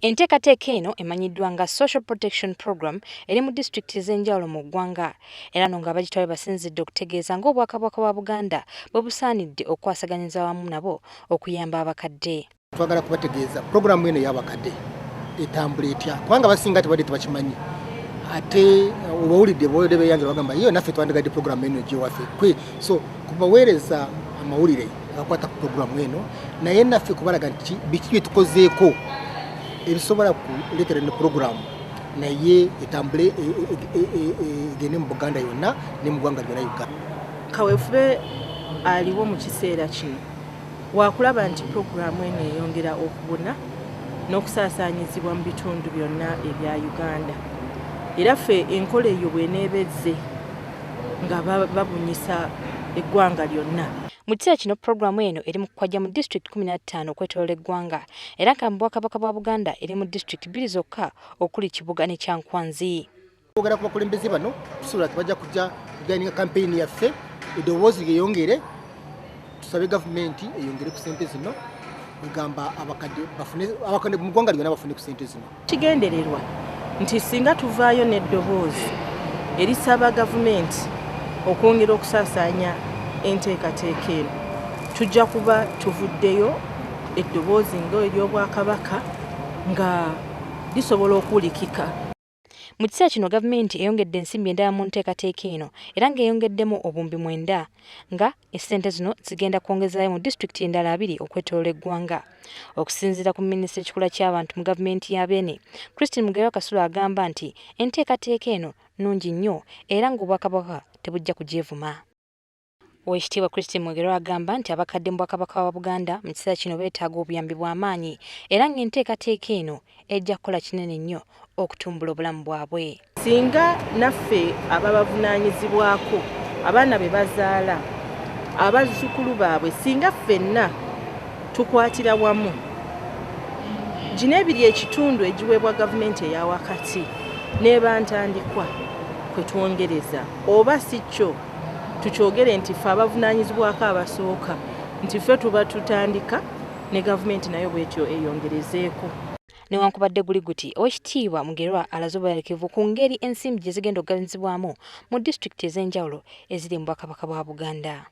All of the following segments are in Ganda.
Enteekateeka eno emanyiddwa nga Social Protection Program eri mu disitulikiti ez'enjawulo mu ggwanga era no ng'abagitwala basinzidde okutegeeza ng'Obwakabaka bwa Buganda bwe busaanidde okwasaganyiza wamu nabo okuyamba abakadde. Twagala kubategeeza puroguramu eno ey'abakadde etambula etya kubanga abasinga tebadde tebakimanyi ate obawulidde beeyanjula bagamba yo naffe twandigadde puroguramu eno gyewaffe kwe so kubaweereza amawulire agakwata ku puroguramu eno naye naffe kubalaga nti biki bye tukozeeko ebisobola kuleetera ne puroguramu naye etambule egende mu Buganda yonna ne mu ggwanga lyonna Uganda. Kaweefube aliwo mu kiseera kino waakulaba nti puroguramu eno eyongera okubuna n'okusaasaanyizibwa mu bitundu byonna ebya Uganda. Era ffe enkola eyo bw'eneebezze nga babunyisa eggwanga lyonna. Mu kiseera kino puroguramu eno eri mu kukwajja mu disitulikiti 15 okwetooloola eggwanga era nga mu Bwakabaka bwa Buganda eri mu disitulikiti 2 zokka okuli Kibuga ne Kyankwanzi. Twogera ku bakulembeze bano tusobola tebajja kujja kugayininga kampeyini yaffe eddoboozi lyeyongere tusabe gavumenti eyongere ku ssente zino egamba abakadde mu ggwanga lyonna bafune ku ssente zino. Kigendererwa nti singa tuvaayo n'eddoboozi erisaba gavumenti okwongera okusaasaanya enteekateeka eno tujja kuba tuvuddeyo eddoboozi ng'ery'Obwakabaka nga lisobola okuwulikika. Mu kiseera kino gavumenti eyongedde ensimbi endala mu nteekateeka eno era ng'eyongeddemu obumbi 9 nga essente zino zigenda kwongezaayo mu disitulikiti endala 2 okwetooloola eggwanga. Okusinziira ku minisita ekikula ky'abantu mu gavumenti ya Beene, Christine Mugerwa Kasula agamba nti enteekateeka eno nnungi nnyo era ng'Obwakabaka tebujja kugyevuma. Oweekitiibwa Christine Mugerwa agamba nti abakadde mu Bwakabaka bwa Buganda mu kiseera kino beetaaga obuyambi bw'amaanyi era ng'enteekateeka eno ejja kukola kinene nnyo okutumbula obulamu bwabwe. Singa naffe ababavunaanyizibwako abaana be bazaala abazzukulu baabwe singa ffenna tukwatira wamu gino ebiri ekitundu egiweebwa gavumenti eyawakati n'eba ntandikwa kwe twongereza oba si kyo tukyogere nti ffe abavunaanyizibwako abasooka nti ffe tuba tutandika ne gavumenti nayo bwetyo eyongerezeeko. Newankubadde guli guti Oweekitiibwa Mugerwa alaze obweraliikirivu ku ngeri ensimbi gye zigenda okugabanyizibwamu mu disitulikiti ez'enjawulo eziri mu Bwakabaka bwa Buganda.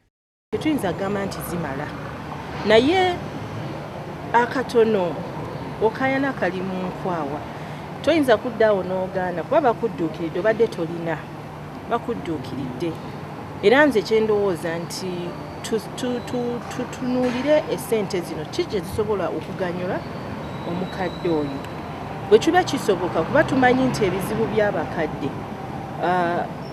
Tetuyinza kugamba nti zimala naye akatono okayana kali mu nkwawa toyinza kuddaawo n'ogaana kuba bakudduukiridde obadde tolina bakudduukiridde era nze kyendowooza nti tutunuulire essente zino kije zisobola okuganyula omukadde oyo bwe kiba kisoboka kuba tumanyi nti ebizibu by'abakadde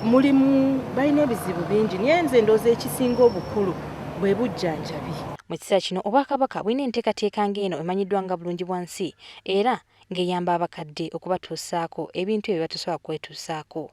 mulimu balina ebizibu bingi naye nze ndowooza ekisinga obukulu bwe bujjanjabi. Mu kiseera kino Obwakabaka bulina enteekateeka ng'eno emanyiddwa nga bulungi bwa nsi era ng'eyamba abakadde okubatuusaako ebintu ebyo bye batasobola kwetuusaako.